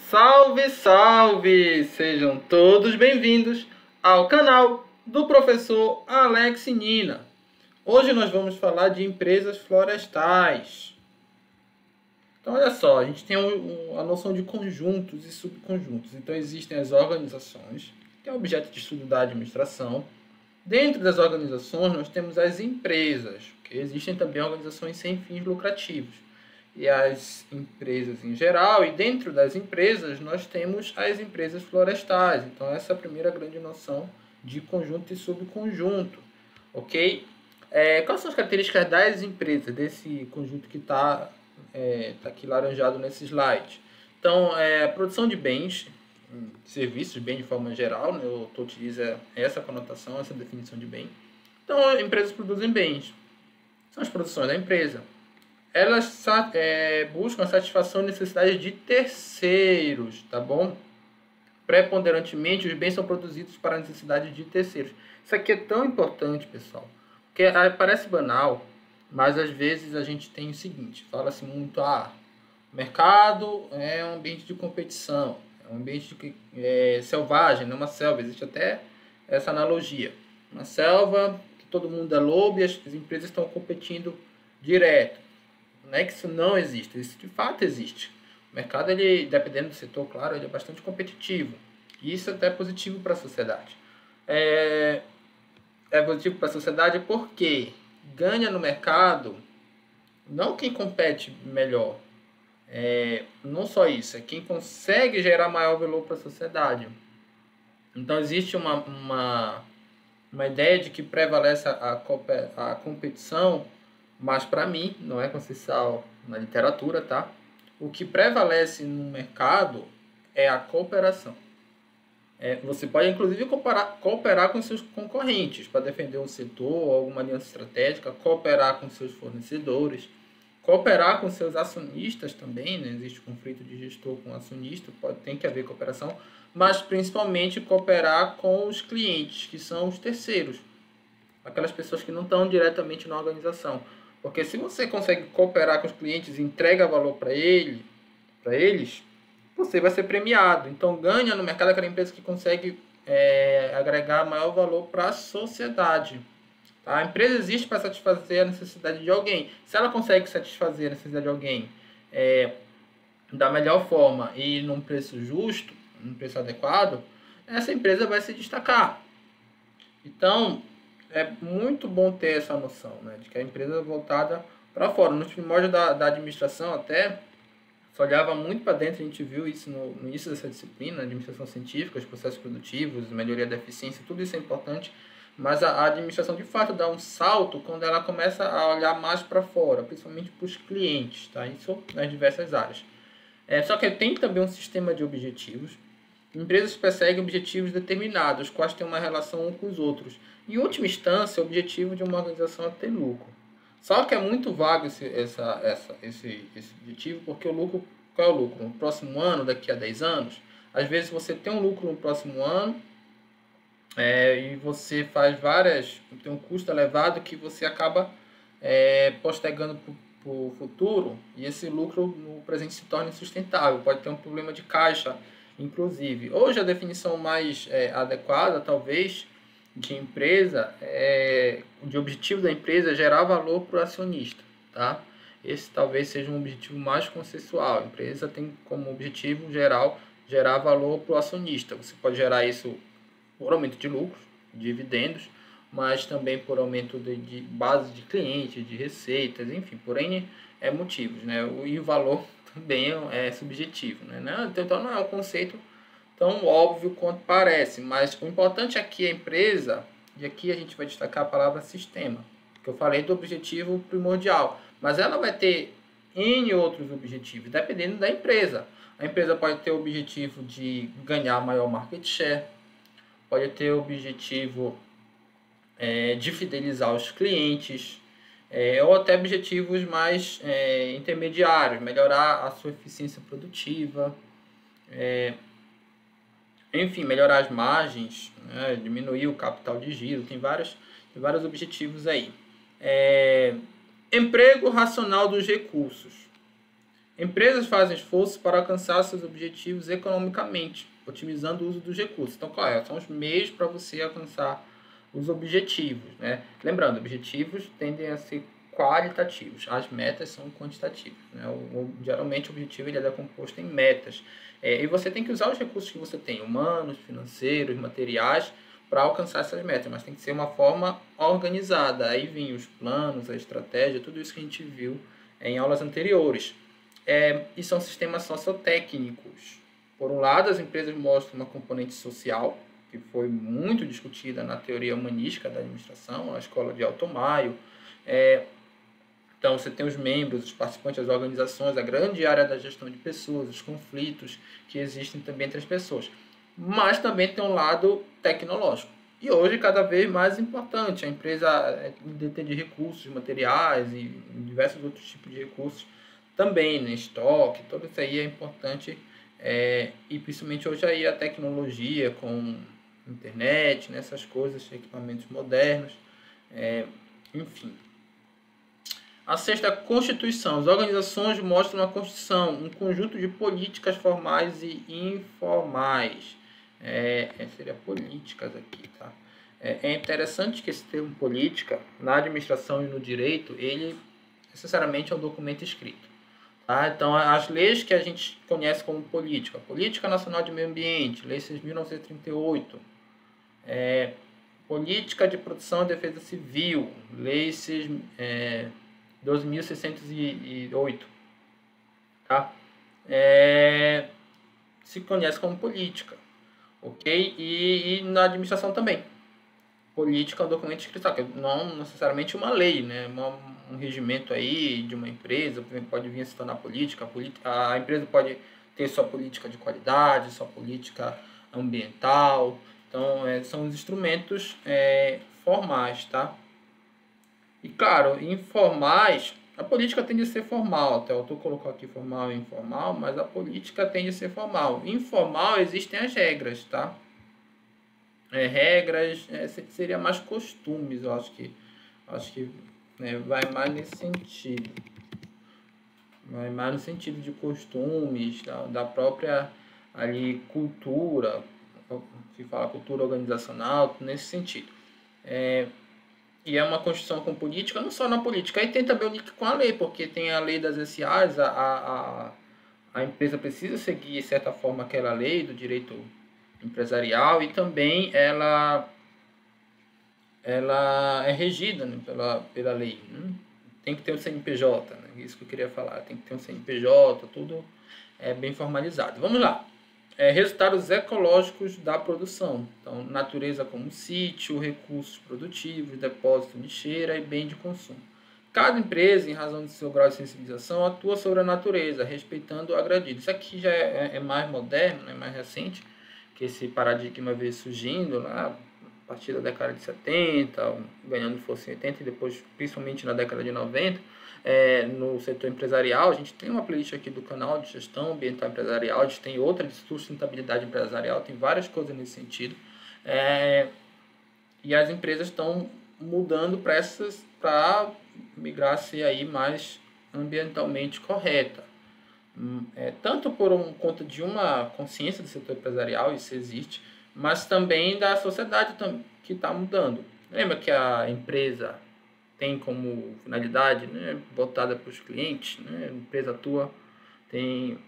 Salve, salve! Sejam todos bem-vindos ao canal do professor Alex Nina. Hoje nós vamos falar de empresas florestais. Então, olha só, a gente tem a noção de conjuntos e subconjuntos. Então, existem as organizações, que é objeto de estudo da administração. Dentro das organizações, nós temos as empresas, que existem também organizações sem fins lucrativos. E as empresas em geral, e dentro das empresas nós temos as empresas florestais. Então essa é a primeira grande noção de conjunto e subconjunto, ok? Quais são as características das empresas, desse conjunto que está aqui laranjado nesse slide? Então, a produção de bens, serviços, bem de forma geral, né? Eu utilizo essa conotação, essa definição de bem. Então, empresas produzem bens, são as produções da empresa. Elas buscam a satisfação e necessidades de terceiros, tá bom? Preponderantemente, os bens são produzidos para a necessidade de terceiros. Isso aqui é tão importante, pessoal, porque parece banal, mas às vezes a gente tem o seguinte, fala-se muito, o mercado é um ambiente de competição, é um ambiente selvagem, não é uma selva, existe até essa analogia. Uma selva que todo mundo é lobo e as empresas estão competindo direto. Não é que isso não existe, isso de fato existe. O mercado, ele, dependendo do setor, claro, ele é bastante competitivo. E isso até é positivo para a sociedade. É positivo para a sociedade porque ganha no mercado não quem compete melhor. Não só isso, é quem consegue gerar maior valor para a sociedade. Então existe uma ideia de que prevalece a competição. Mas para mim, não é consensual na literatura, tá? O que prevalece no mercado é a cooperação. Você pode, inclusive, cooperar com seus concorrentes para defender um setor, alguma aliança estratégica, cooperar com seus fornecedores, cooperar com seus acionistas também, né? Existe conflito de gestor com acionista, tem que haver cooperação, mas principalmente cooperar com os clientes, que são os terceiros, aquelas pessoas que não estão diretamente na organização. Porque se você consegue cooperar com os clientes e entrega valor para eles, você vai ser premiado. Então ganha no mercado aquela empresa que consegue agregar maior valor para a sociedade. Tá? A empresa existe para satisfazer a necessidade de alguém. Se ela consegue satisfazer a necessidade de alguém da melhor forma e num preço justo, num preço adequado, essa empresa vai se destacar. Então, é muito bom ter essa noção, né, de que a empresa é voltada para fora. Nos primórdios da administração, até se olhava muito para dentro, a gente viu isso no início dessa disciplina, administração científica, os processos produtivos, melhoria da eficiência, tudo isso é importante, mas a administração de fato dá um salto quando ela começa a olhar mais para fora, principalmente para os clientes, tá? Isso nas diversas áreas. Só que tem também um sistema de objetivos. Empresas perseguem objetivos determinados, os quais têm uma relação uns com os outros. Em última instância, o objetivo de uma organização é ter lucro. Só que é muito vago esse objetivo, porque o lucro, qual é o lucro? No próximo ano, daqui a 10 anos? Às vezes você tem um lucro no próximo ano e você faz tem um custo elevado que você acaba postergando para o futuro, e esse lucro no presente se torna insustentável. Pode ter um problema de caixa, inclusive. Hoje a definição mais adequada, talvez, de empresa, de objetivo da empresa é gerar valor para o acionista, tá? Esse talvez seja um objetivo mais consensual. A empresa tem como objetivo geral gerar valor para o acionista. Você pode gerar isso por aumento de lucros, dividendos, mas também por aumento de base de clientes, de receitas, enfim, por N motivos, né? E o valor também é subjetivo, né? Então não é um conceito tão óbvio quanto parece, mas o importante aqui é a empresa, e aqui a gente vai destacar a palavra sistema, que eu falei do objetivo primordial, mas ela vai ter N outros objetivos, dependendo da empresa. A empresa pode ter o objetivo de ganhar maior market share, pode ter o objetivo de fidelizar os clientes, ou até objetivos mais intermediários, melhorar a sua eficiência produtiva, enfim, melhorar as margens, né, diminuir o capital de giro, tem vários objetivos aí. Emprego racional dos recursos. Empresas fazem esforço para alcançar seus objetivos economicamente, otimizando o uso dos recursos. Então, qual é? São os meios para você alcançar os objetivos, né? Lembrando, objetivos tendem a ser qualitativos, as metas são quantitativas, né? Geralmente o objetivo ele é composto em metas, e você tem que usar os recursos que você tem, humanos, financeiros, materiais, para alcançar essas metas, mas tem que ser uma forma organizada. Aí vem os planos, a estratégia, tudo isso que a gente viu em aulas anteriores. E são sistemas sociotécnicos. Por um lado, as empresas mostram uma componente social, que foi muito discutida na teoria humanística da administração, a escola de Alto Maio. Então, você tem os membros, os participantes das organizações, a grande área da gestão de pessoas, os conflitos que existem também entre as pessoas. Mas também tem um lado tecnológico. E hoje, cada vez mais importante, a empresa detém de recursos materiais e diversos outros tipos de recursos também, né? Estoque, tudo isso aí é importante, e principalmente hoje aí a tecnologia com internet, nessas coisas, equipamentos modernos, enfim. A sexta, a Constituição. As organizações mostram uma Constituição, um conjunto de políticas formais e informais. Seria políticas aqui, tá? É interessante que esse termo política, na administração e no direito, ele necessariamente é um documento escrito. Tá? Então, as leis que a gente conhece como política, Política Nacional de Meio Ambiente, Lei 6.938, Política de Produção e Defesa Civil, Lei 12.608, tá? Se conhece como política, ok? E na administração também. Política é um documento escrito, não necessariamente uma lei, né? Um regimento aí de uma empresa pode vir a se tornar política. A empresa pode ter sua política de qualidade, sua política ambiental. Então, são os instrumentos formais, tá? E, claro, informais, a política tende a ser formal. Até o autor colocou aqui formal e informal, mas a política tende a ser formal. Informal, existem as regras, tá? Regras, seria mais costumes, eu acho que vai mais nesse sentido. Vai mais no sentido de costumes, da própria ali, cultura, se fala cultura organizacional, nesse sentido. E é uma construção com política, não só na política, aí tem também o link com a lei, porque tem a lei das SAs, a empresa precisa seguir, de certa forma, aquela lei do direito empresarial, e também ela é regida, né, pela lei, né? Tem que ter um CNPJ, né? Isso que eu queria falar, tem que ter um CNPJ, tudo bem formalizado. Vamos lá. Resultados ecológicos da produção. Então, natureza como sítio, recursos produtivos, depósito de lixeira e bem de consumo. Cada empresa, em razão do seu grau de sensibilização, atua sobre a natureza, respeitando o agredido. Isso aqui já é mais moderno, mais recente, que esse paradigma veio surgindo lá a partir da década de 70, ganhando força em 80 e depois, principalmente na década de 90, no setor empresarial. A gente tem uma playlist aqui do canal de gestão ambiental empresarial, a gente tem outra de sustentabilidade empresarial, tem várias coisas nesse sentido. E as empresas estão mudando para migrar a ser aí mais ambientalmente correta. Tanto por conta de uma consciência do setor empresarial, isso existe, mas também da sociedade que está mudando. Lembra que a empresa tem como finalidade, né, voltada para os clientes, né, a empresa atua, tem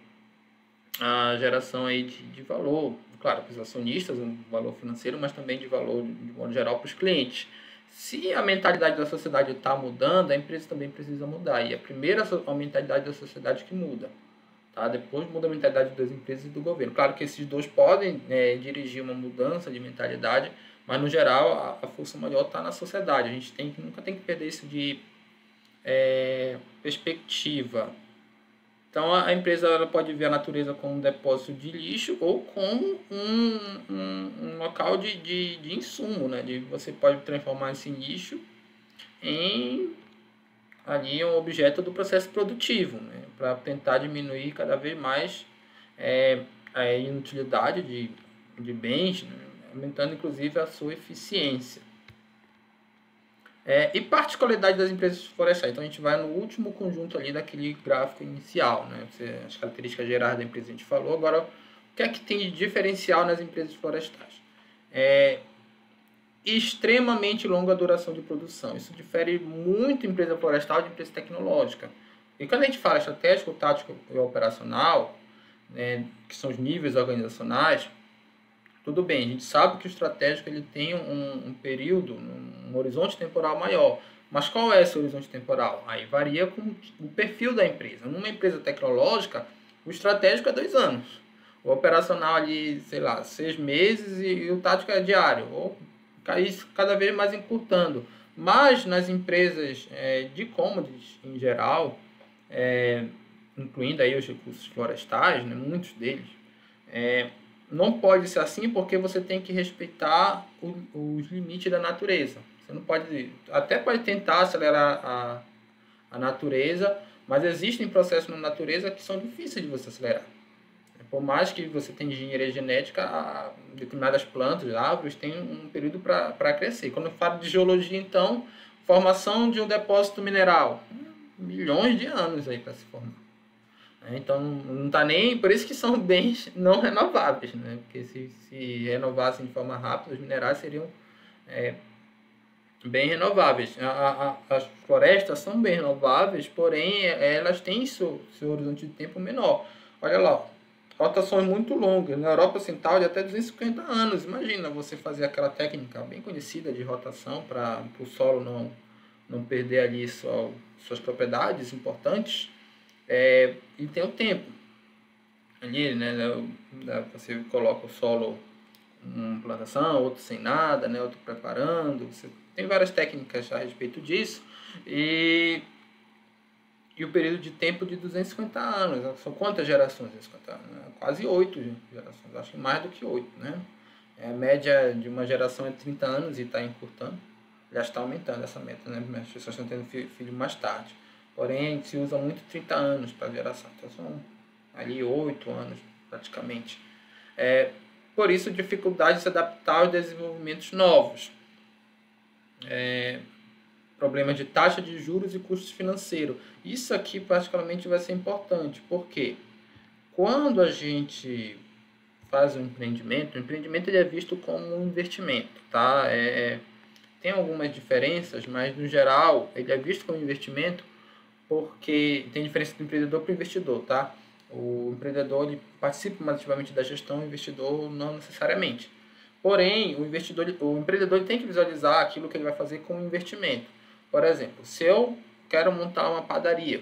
a geração aí de valor, claro, para os acionistas, um valor financeiro, mas também de valor, de modo geral, para os clientes. Se a mentalidade da sociedade está mudando, a empresa também precisa mudar. E a primeira a mentalidade da sociedade que muda. Tá? Depois muda a mentalidade das empresas e do governo. Claro que esses dois podem dirigir uma mudança de mentalidade, mas no geral a força maior está na sociedade. A gente nunca tem que perder isso de perspectiva. Então a empresa ela pode ver a natureza como um depósito de lixo ou como um local de insumo, né? Você pode transformar esse lixo em ali um objeto do processo produtivo, né? Para tentar diminuir cada vez mais a inutilidade de bens, né? Aumentando inclusive a sua eficiência. E particularidade das empresas florestais. Então a gente vai no último conjunto ali daquele gráfico inicial, né? As características gerais da empresa a gente falou. Agora, o que é que tem de diferencial nas empresas florestais? Extremamente longa duração de produção. Isso difere muito empresa florestal de empresa tecnológica. E quando a gente fala estratégico, tático e operacional, né, que são os níveis organizacionais, tudo bem, a gente sabe que o estratégico ele tem um período, um horizonte temporal maior. Mas qual é esse horizonte temporal? Aí varia com o perfil da empresa. Numa empresa tecnológica, o estratégico é 2 anos. O operacional ali, sei lá, 6 meses e o tático é diário. Ou isso cada vez mais encurtando. Mas nas empresas de commodities em geral, incluindo aí os recursos florestais, né, muitos deles, não pode ser assim porque você tem que respeitar os limites da natureza. Você não pode, até pode tentar acelerar a natureza, mas existem processos na natureza que são difíceis de você acelerar. Por mais que você tenha engenharia genética, determinadas plantas, árvores, têm um período para crescer. Quando eu falo de geologia, então, formação de um depósito mineral, milhões de anos aí para se formar. Então, não está nem... Por isso que são bens não renováveis, né? Porque se renovassem de forma rápida, os minerais seriam bem renováveis. As florestas são bem renováveis, porém, elas têm seu horizonte de tempo menor. Olha lá, rotações muito longas. Na Europa Ocidental, de até 250 anos. Imagina você fazer aquela técnica bem conhecida de rotação para o solo não perder ali suas propriedades importantes. E tem o tempo. Ali, né, você coloca o solo uma plantação, outro sem nada, né, outro preparando. Você tem várias técnicas a respeito disso. E o período de tempo de 250 anos. São quantas gerações? 250 anos? Quase 8 gerações. Acho que mais do que 8, né? A média de uma geração é 30 anos e está encurtando. Já está aumentando essa meta, né? As pessoas estão tendo filho mais tarde. Porém, se usa muito 30 anos para a geração. Então, são ali 8 anos, praticamente. Por isso, dificuldade de se adaptar aos desenvolvimentos novos. Problemas de taxa de juros e custos financeiros. Isso aqui, particularmente, vai ser importante. Por quê? Quando a gente faz um empreendimento, o empreendimento ele é visto como um investimento, tá? Tem algumas diferenças, mas, no geral, ele é visto como investimento porque tem diferença do empreendedor para o investidor, tá? O empreendedor ele participa mais ativamente da gestão, o investidor não necessariamente. Porém, o empreendedor ele tem que visualizar aquilo que ele vai fazer com o investimento. Por exemplo, se eu quero montar uma padaria,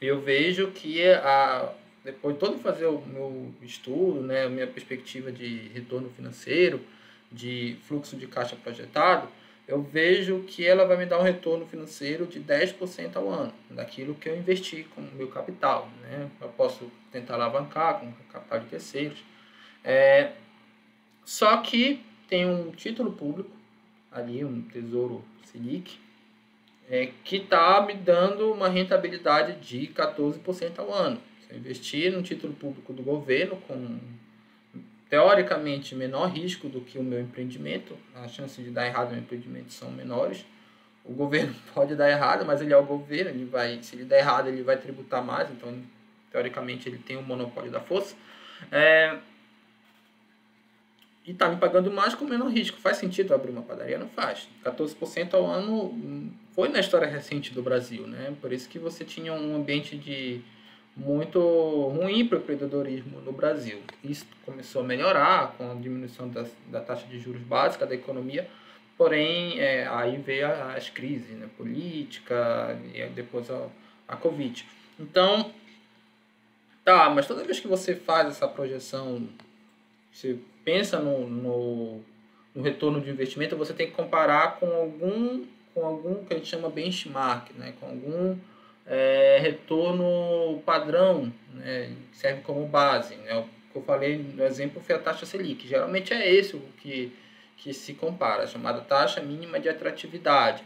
eu vejo que depois de todo fazer o meu estudo, né, a minha perspectiva de retorno financeiro, de fluxo de caixa projetado, eu vejo que ela vai me dar um retorno financeiro de 10% ao ano, daquilo que eu investi com o meu capital, né? Eu posso tentar alavancar com capital de terceiros. Só que tem um título público, ali um Tesouro Selic, que está me dando uma rentabilidade de 14% ao ano. Se eu investir no título público do governo com teoricamente menor risco do que o meu empreendimento, as chances de dar errado no empreendimento são menores. O governo pode dar errado, mas ele é o governo, se ele der errado, ele vai tributar mais, então teoricamente ele tem o monopólio da força. E está me pagando mais com menor risco. Faz sentido abrir uma padaria? Não faz. 14% ao ano foi na história recente do Brasil, né? Por isso que você tinha um ambiente muito ruim para o empreendedorismo no Brasil. Isso começou a melhorar com a diminuição da taxa de juros básica da economia, porém aí veio as crises, né, política e depois a Covid. Então, mas toda vez que você faz essa projeção, você pensa no retorno de investimento, você tem que comparar com algum que a gente chama benchmark, né, com algum retorno padrão, né, que serve como base, né? O que eu falei no exemplo foi a taxa Selic. Geralmente é esse o que se compara, chamada taxa mínima de atratividade.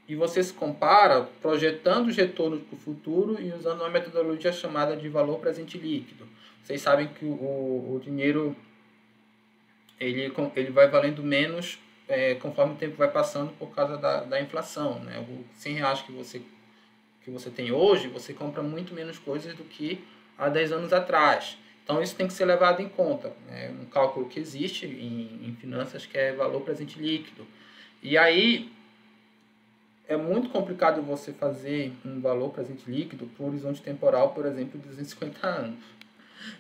E você se compara projetando os retornos para o futuro e usando uma metodologia chamada de valor presente líquido. Vocês sabem que o dinheiro ele vai valendo menos conforme o tempo vai passando por causa da inflação, né? O R$ 100 que você tem hoje, você compra muito menos coisas do que há 10 anos atrás. Então, isso tem que ser levado em conta. É um cálculo que existe em finanças, que é valor presente líquido. E aí, é muito complicado você fazer um valor presente líquido por horizonte temporal, por exemplo, de 250 anos.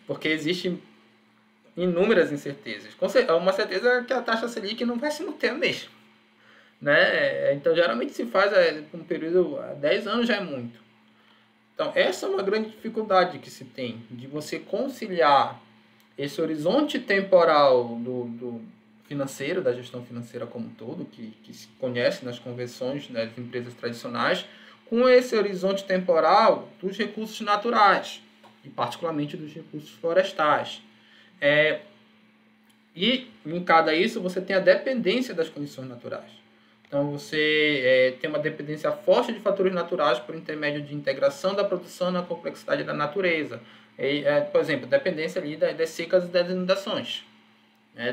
Porque existem inúmeras incertezas. Uma certeza é que a taxa Selic não vai se manter a mesma, né? Então, geralmente se faz um período, 10 anos já é muito. Então, essa é uma grande dificuldade que se tem, de você conciliar esse horizonte temporal do financeiro, da gestão financeira como um todo, que se conhece nas convenções das empresas tradicionais, com esse horizonte temporal dos recursos naturais, e particularmente dos recursos florestais. E linkado a isso, você tem a dependência das condições naturais. Então, você tem uma dependência forte de fatores naturais por intermédio de integração da produção na complexidade da natureza. Por exemplo, dependência ali das secas e das inundações.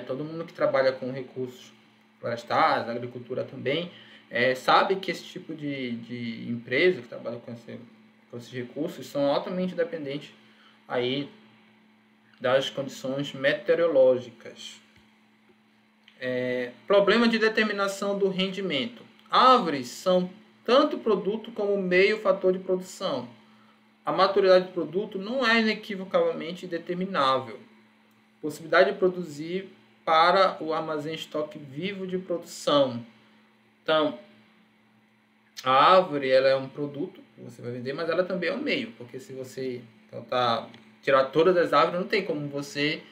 Todo mundo que trabalha com recursos florestais, agricultura também, sabe que esse tipo de empresa que trabalha com esses recursos são altamente dependentes aí das condições meteorológicas. Problema de determinação do rendimento. Árvores são tanto produto como meio fator de produção. A maturidade do produto não é inequivocamente determinável. Possibilidade de produzir para o armazém estoque vivo de produção. Então, a árvore ela é um produto que você vai vender, mas ela também é um meio, porque se você tirar todas as árvores, não tem como você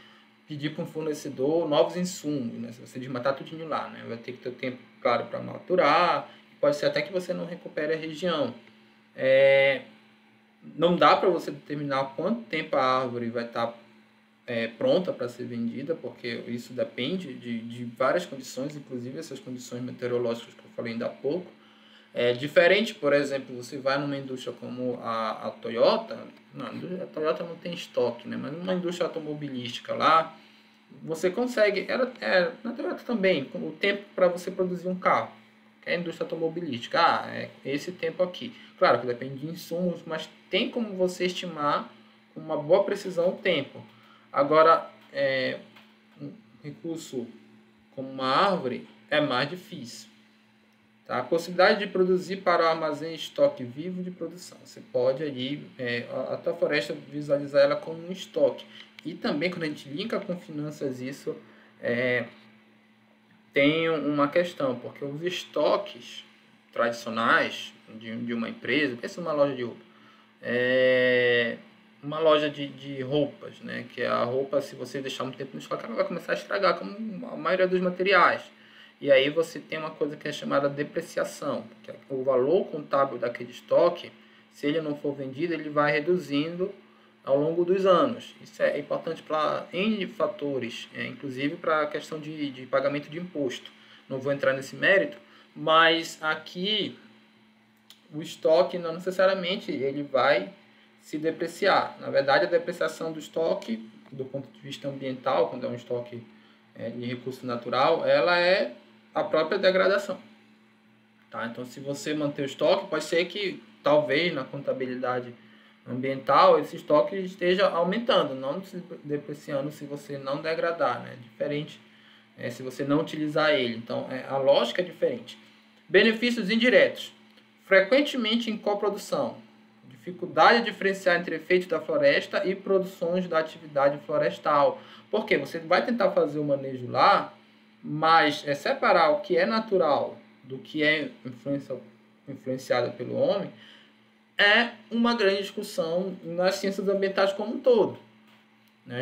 pedir para um fornecedor novos insumos, né? Se você desmatar tudinho lá, né? Vai ter que ter tempo, claro, para maturar, pode ser até que você não recupere a região. Não dá para você determinar quanto tempo a árvore vai estar pronta para ser vendida, porque isso depende de várias condições, inclusive essas condições meteorológicas que eu falei ainda há pouco. Diferente, por exemplo, você vai numa indústria como a Toyota, a Toyota não tem estoque, né? Mas numa indústria automobilística lá, você consegue, na Toyota também, o tempo para você produzir um carro, que é a indústria automobilística, é esse tempo aqui. Claro que depende de insumos, mas tem como você estimar com uma boa precisão o tempo. Agora, um recurso como uma árvore é mais difícil. Tá? A possibilidade de produzir para o armazém estoque vivo de produção. Você pode aí, a tua floresta, visualizar ela como um estoque. E também, quando a gente linka com finanças isso, tem uma questão, porque os estoques tradicionais de uma empresa, pensa numa loja de roupa, uma loja de roupas, né? Que a roupa, se você deixar muito tempo no estoque, ela vai começar a estragar, como a maioria dos materiais. E aí você tem uma coisa que é chamada depreciação, que é o valor contábil daquele estoque, se ele não for vendido, ele vai reduzindo ao longo dos anos. Isso é importante para N fatores, inclusive para a questão de pagamento de imposto. Não vou entrar nesse mérito, mas aqui o estoque não necessariamente ele vai se depreciar. Na verdade, a depreciação do estoque, do ponto de vista ambiental, quando é um estoque de recurso natural, ela é a própria degradação. Tá? Então, se você manter o estoque, pode ser que talvez na contabilidade ambiental esse estoque esteja aumentando, não se depreciando se você não degradar, né? Diferente se você não utilizar ele. Então, a lógica é diferente. Benefícios indiretos. Frequentemente em coprodução. Dificuldade de diferenciar entre efeitos da floresta e produções da atividade florestal. Porque você vai tentar fazer o manejo lá, mas separar o que é natural do que é influenciado pelo homem é uma grande discussão nas ciências ambientais como um todo.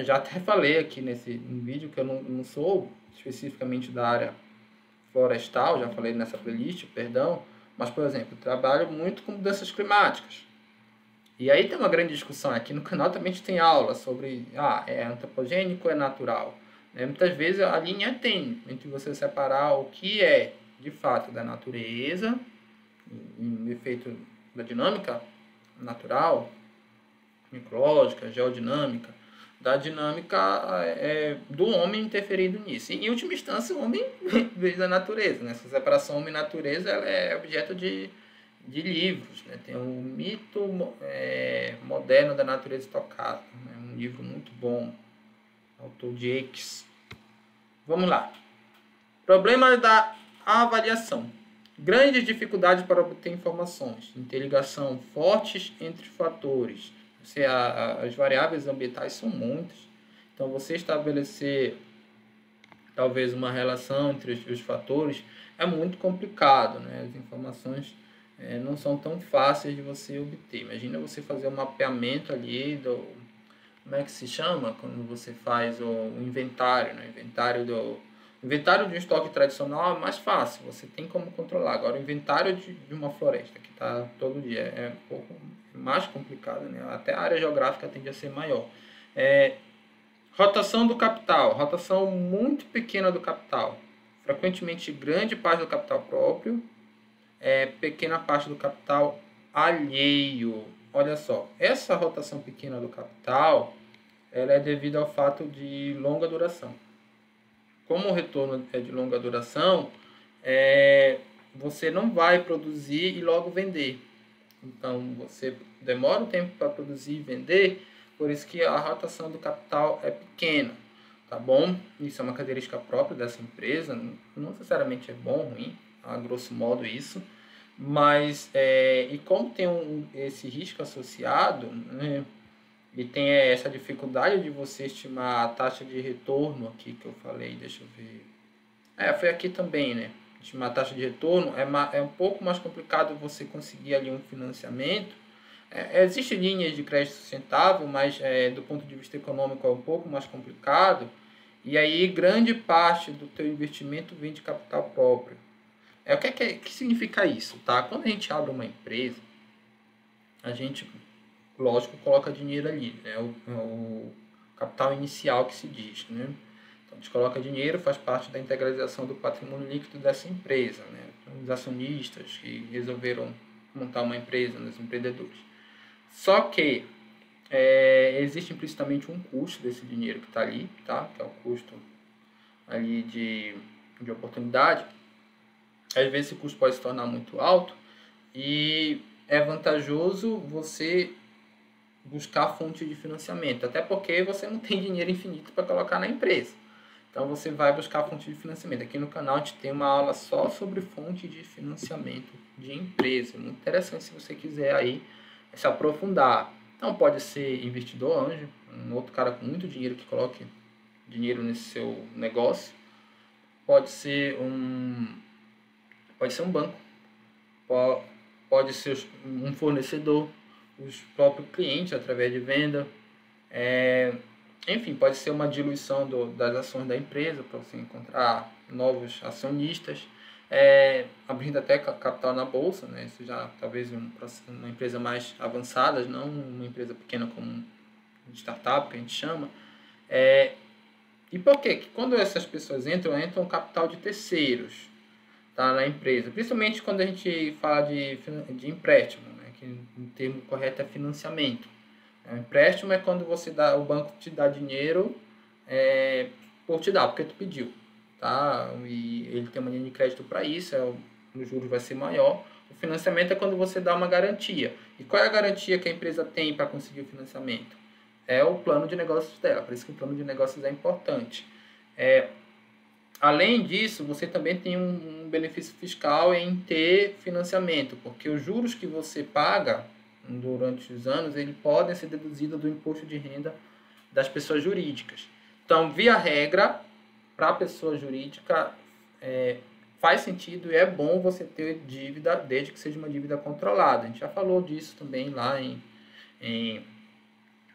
Já até falei aqui nesse vídeo que eu não sou especificamente da área florestal, já falei nessa playlist, perdão, mas, por exemplo, trabalho muito com mudanças climáticas. E aí tem uma grande discussão aqui no canal, também a gente tem aula sobre é antropogênico ou é natural. Muitas vezes a linha é tênue entre você separar o que é de fato da natureza, em efeito da dinâmica natural, micrológica, geodinâmica, da dinâmica do homem interferindo nisso. E, em última instância, o homem veio da natureza, né? Essa separação homem-natureza ela é objeto de livros, né? Tem o Mito Moderno da Natureza Tocada, né? Um livro muito bom, autor Jacques. Vamos lá. Problemas da avaliação. Grandes dificuldades para obter informações. Interligação fortes entre fatores. As variáveis ambientais são muitas. Então, você estabelecer talvez uma relação entre os fatores é muito complicado, né? As informações não são tão fáceis de você obter. Imagina você fazer um mapeamento ali como é que se chama? Quando você faz o inventário, né? Inventário de um estoque tradicional é mais fácil, você tem como controlar. Agora, o inventário de uma floresta, que está todo dia, é um pouco mais complicado, né? Até a área geográfica tende a ser maior. Rotação do capital, rotação muito pequena do capital. Frequentemente, grande parte do capital próprio, pequena parte do capital alheio. Olha só, essa rotação pequena do capital, ela é devido ao fato de longa duração. Como o retorno é de longa duração, você não vai produzir e logo vender. Então, você demora um tempo para produzir e vender, por isso que a rotação do capital é pequena, tá bom? Isso é uma característica própria dessa empresa, não necessariamente é bom ou ruim, a grosso modo isso, mas, e como tem esse risco associado, né? E tem essa dificuldade de você estimar a taxa de retorno aqui que eu falei, deixa eu ver. Foi aqui também, né? Estimar a taxa de retorno é um pouco mais complicado você conseguir ali um financiamento. Existem linhas de crédito sustentável, mas do ponto de vista econômico é um pouco mais complicado. E aí grande parte do teu investimento vem de capital próprio. O que significa isso, tá? Quando a gente abre uma empresa, a gente, lógico, coloca dinheiro ali, né? O capital inicial que se diz, né? Então, a gente coloca dinheiro, faz parte da integralização do patrimônio líquido dessa empresa, né? Então, os acionistas que resolveram montar uma empresa, os empreendedores. Só que existe implicitamente um custo desse dinheiro que está ali, tá? Que é o custo ali de oportunidade. Às vezes esse custo pode se tornar muito alto e é vantajoso você buscar fonte de financiamento, até porque você não tem dinheiro infinito para colocar na empresa. Então você vai buscar fonte de financiamento. Aqui no canal a gente tem uma aula só sobre fonte de financiamento de empresa. Muito interessante se você quiser aí se aprofundar. Então pode ser investidor anjo, um outro cara com muito dinheiro que coloque dinheiro nesse seu negócio. Pode ser um banco, pode ser um fornecedor, os próprios clientes através de venda, enfim, pode ser uma diluição das ações da empresa para você encontrar novos acionistas, abrindo até capital na bolsa, né? Isso já talvez uma empresa mais avançada, não uma empresa pequena como startup que a gente chama. E por quê? Que quando essas pessoas entram capital de terceiros, tá, na empresa, principalmente quando a gente fala de empréstimo, né, que o termo correto é financiamento. O empréstimo é quando o banco te dá dinheiro por te dar, porque tu pediu, tá? E ele tem uma linha de crédito para isso, os juros vai ser maior. O financiamento é quando você dá uma garantia. E qual é a garantia que a empresa tem para conseguir o financiamento? É o plano de negócios dela, por isso que o plano de negócios é importante. Além disso, você também tem um benefício fiscal em ter financiamento, porque os juros que você paga durante os anos, eles podem ser deduzidos do imposto de renda das pessoas jurídicas. Então, via regra, para a pessoa jurídica, faz sentido e é bom você ter dívida, desde que seja uma dívida controlada. A gente já falou disso também lá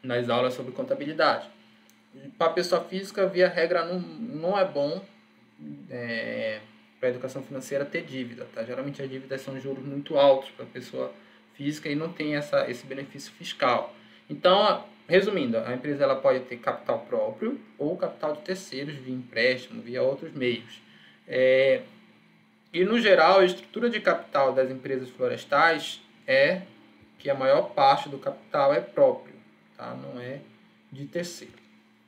nas aulas sobre contabilidade. Para a pessoa física, via regra, não é bom para a educação financeira ter dívida, tá? Geralmente as dívidas são juros muito altos para a pessoa física e não tem esse benefício fiscal. Então, resumindo, a empresa ela pode ter capital próprio ou capital de terceiros via empréstimo, via outros meios. E no geral, a estrutura de capital das empresas florestais é que a maior parte do capital é próprio, tá? Não é de terceiro.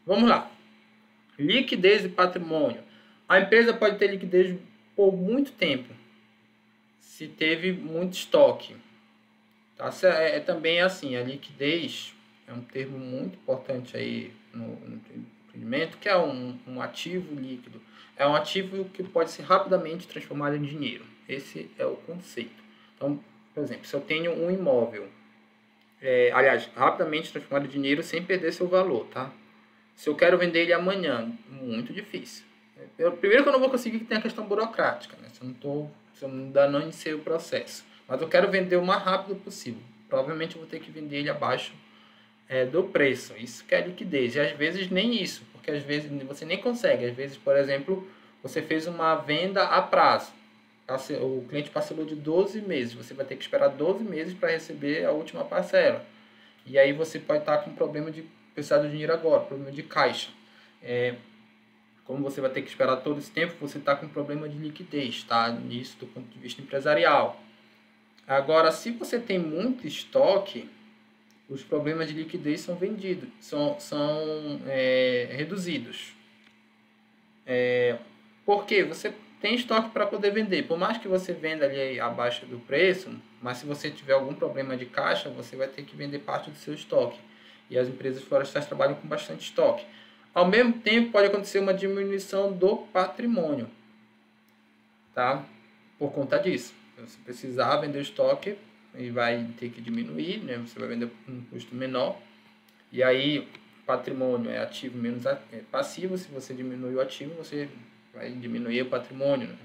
Vamos lá. Liquidez e patrimônio. A empresa pode ter liquidez por muito tempo, se teve muito estoque. Tá? Também assim, a liquidez é um termo muito importante aí no empreendimento, que é um ativo líquido. É um ativo que pode ser rapidamente transformado em dinheiro. Esse é o conceito. Então, por exemplo, se eu tenho um imóvel, aliás, rapidamente transformado em dinheiro sem perder seu valor, tá? Se eu quero vender ele amanhã, muito difícil. Primeiro que eu não vou conseguir, que tem a questão burocrática, né? Se eu não iniciei o processo. Mas eu quero vender o mais rápido possível. Provavelmente eu vou ter que vender ele abaixo do preço. Isso que é liquidez. E às vezes nem isso, porque às vezes você nem consegue. Às vezes, por exemplo, você fez uma venda a prazo. O cliente parcelou de 12 meses. Você vai ter que esperar 12 meses para receber a última parcela. E aí você pode estar com problema de precisar do dinheiro agora, problema de caixa. Como você vai ter que esperar todo esse tempo, você está com problema de liquidez, tá? Nisso do ponto de vista empresarial. Agora, se você tem muito estoque, os problemas de liquidez são vendidos, são reduzidos. Por quê? Você tem estoque para poder vender. Por mais que você venda ali abaixo do preço, mas se você tiver algum problema de caixa, você vai ter que vender parte do seu estoque. E as empresas florestais trabalham com bastante estoque. Ao mesmo tempo, pode acontecer uma diminuição do patrimônio, tá? Por conta disso. Se precisar vender o estoque, ele vai ter que diminuir, né? Você vai vender por um custo menor. E aí, patrimônio é ativo menos passivo. Se você diminuir o ativo, você vai diminuir o patrimônio, né?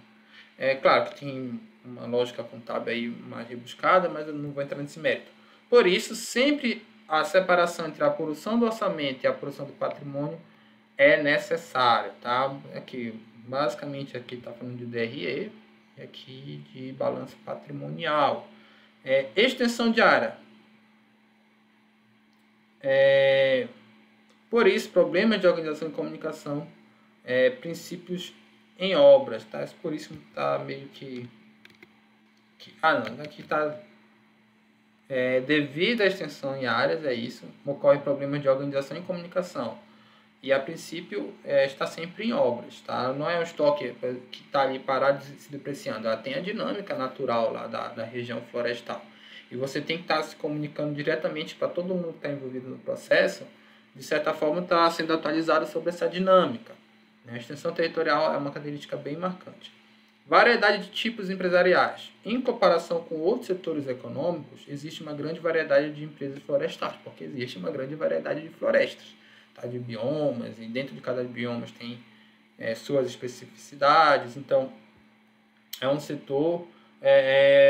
É claro que tem uma lógica contábil aí mais rebuscada, mas eu não vou entrar nesse mérito. Por isso, sempre a separação entre a produção do orçamento e a produção do patrimônio é necessário, tá? Aqui, basicamente, aqui está falando de DRE e aqui de balanço patrimonial. Extensão de área. Por isso, problemas de organização e comunicação, princípios em obras, tá? Por isso está meio que não, aqui está devido à extensão em áreas, é isso, ocorre problemas de organização e comunicação. E a princípio está sempre em obras, tá? Não é um estoque que está ali parado e se depreciando. Ela tem a dinâmica natural lá da região florestal. E você tem que estar se comunicando diretamente para todo mundo que está envolvido no processo, de certa forma está sendo atualizado sobre essa dinâmica. A extensão territorial é uma característica bem marcante. Variedade de tipos empresariais. Em comparação com outros setores econômicos, existe uma grande variedade de empresas florestais, porque existe uma grande variedade de florestas, tá? De biomas, e dentro de cada bioma tem suas especificidades. Então, é um setor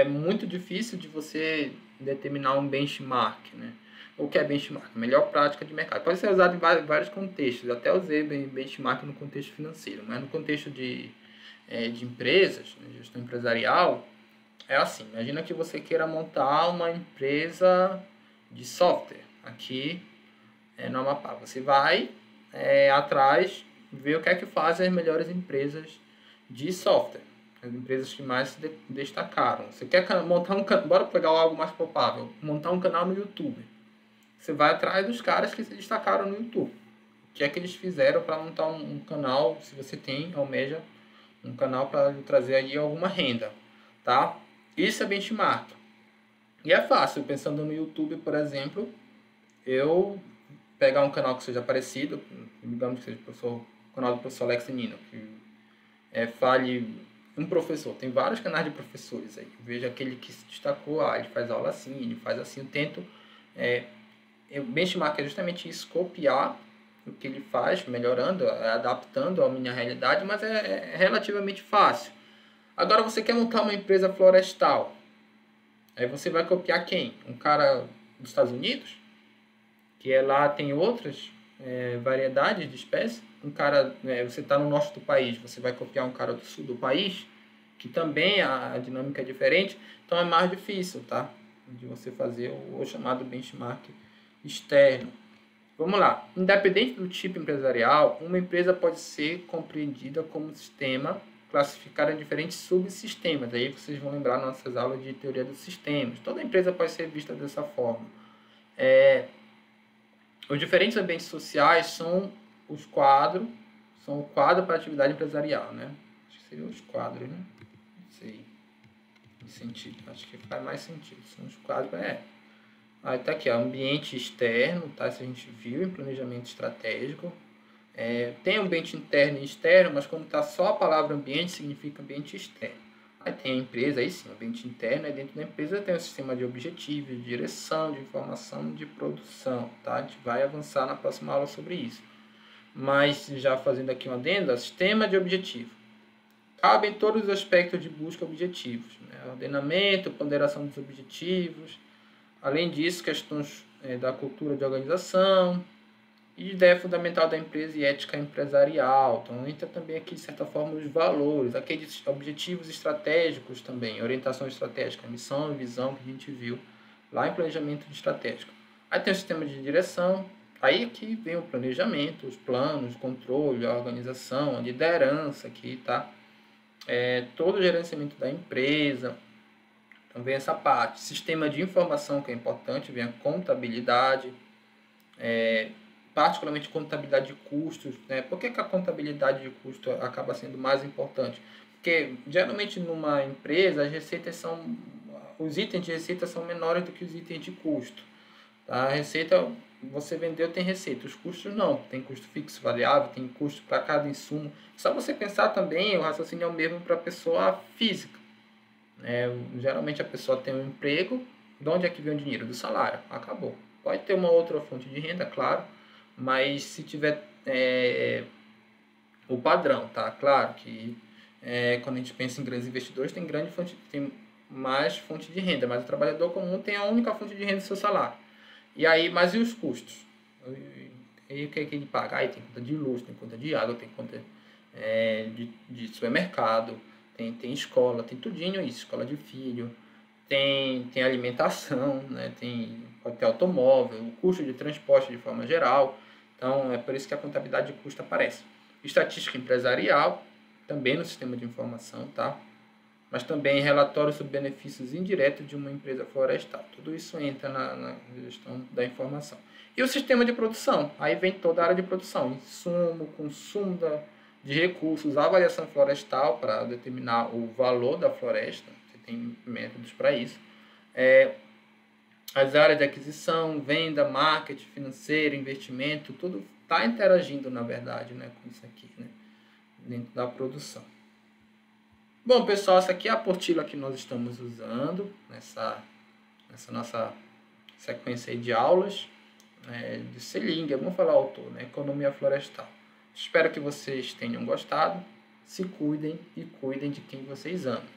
muito difícil de você determinar um benchmark, né? O que é benchmark? Melhor prática de mercado. Pode ser usado em vários contextos. Até usei benchmark no contexto financeiro, mas no contexto de empresas, de gestão empresarial, é assim. Imagina que você queira montar uma empresa de software aqui no Amapá. Você vai atrás, ver o que é que fazem as melhores empresas de software, as empresas que mais se destacaram. Você quer montar um canal, bora pegar algo mais palpável, montar um canal no YouTube. Você vai atrás dos caras que se destacaram no YouTube. O que é que eles fizeram para montar um canal, se você almeja um canal para trazer aí alguma renda, tá? Isso é benchmark. E é fácil, pensando no YouTube, por exemplo, eu pegar um canal que seja parecido, digamos que seja o canal do professor Alex Nino, que fale um professor. Tem vários canais de professores aí. Veja aquele que se destacou, ele faz aula assim, ele faz assim. Eu tento... o benchmark é justamente isso, copiar o que ele faz, melhorando, adaptando à minha realidade, mas é relativamente fácil. Agora você quer montar uma empresa florestal, aí você vai copiar quem? Um cara dos Estados Unidos, que lá tem outras variedades de espécies. Um cara, você está no norte do país, você vai copiar um cara do sul do país, que também a dinâmica é diferente, então é mais difícil, tá? De você fazer o chamado benchmark externo. Vamos lá. Independente do tipo empresarial, uma empresa pode ser compreendida como sistema classificado em diferentes subsistemas. Aí vocês vão lembrar nossas aulas de teoria dos sistemas. Toda empresa pode ser vista dessa forma. Os diferentes ambientes sociais são os quadros são o quadro para atividade empresarial, né? Acho que seriam os quadros, né? Não sei. Em sentido, acho que faz mais sentido. São os quadros, Aí tá aqui, ó, ambiente externo, tá? Isso a gente viu em planejamento estratégico. Tem ambiente interno e externo, mas quando tá só a palavra ambiente, significa ambiente externo. Aí tem a empresa, aí sim, ambiente interno, aí dentro da empresa tem o sistema de objetivos, de direção, de informação, de produção, tá? A gente vai avançar na próxima aula sobre isso. Mas já fazendo aqui uma adenda, sistema de objetivo. Cabem todos os aspectos de busca objetivos, né? Ordenamento, ponderação dos objetivos, além disso, questões da cultura de organização, e ideia fundamental da empresa e ética empresarial. Então, entra também aqui, de certa forma, os valores, aqueles objetivos estratégicos também, orientação estratégica, missão e visão que a gente viu lá em planejamento estratégico. Aí tem o sistema de direção, aí aqui vem o planejamento, os planos, o controle, a organização, a liderança aqui, tá? Todo o gerenciamento da empresa. Então, vem essa parte. Sistema de informação, que é importante, vem a contabilidade, particularmente contabilidade de custos, né? Por que a contabilidade de custo acaba sendo mais importante? Porque geralmente numa empresa os itens de receita são menores do que os itens de custo. Tá? A receita, você vendeu, tem receita, os custos não, tem custo fixo, variável, tem custo para cada insumo. Só você pensar também, o raciocínio é o mesmo para a pessoa física. Geralmente a pessoa tem um emprego, de onde é que vem o dinheiro? Do salário, acabou. Pode ter uma outra fonte de renda, claro, mas se tiver o padrão, tá? Claro que quando a gente pensa em grandes investidores, tem mais fonte de renda, mas o trabalhador comum tem a única fonte de renda do seu salário. E aí, mas e os custos? E o que é que ele paga? Aí tem conta de luz, tem conta de água, tem conta de supermercado, tem escola, tem tudinho isso, escola de filho, tem alimentação, né? Pode ter automóvel, o custo de transporte de forma geral. Então, é por isso que a contabilidade de custo aparece. Estatística empresarial, também no sistema de informação, tá? Mas também relatório sobre benefícios indiretos de uma empresa florestal. Tudo isso entra na gestão da informação. E o sistema de produção, aí vem toda a área de produção, insumo, consumo de recursos, avaliação florestal para determinar o valor da floresta, você tem métodos para isso. As áreas de aquisição, venda, marketing, financeiro, investimento, tudo está interagindo, na verdade, né, com isso aqui, né, dentro da produção. Bom, pessoal, essa aqui é a apostila que nós estamos usando nessa nossa sequência aí de aulas de Selinger, vamos falar o autor, né, Economia Florestal. Espero que vocês tenham gostado, se cuidem e cuidem de quem vocês amam.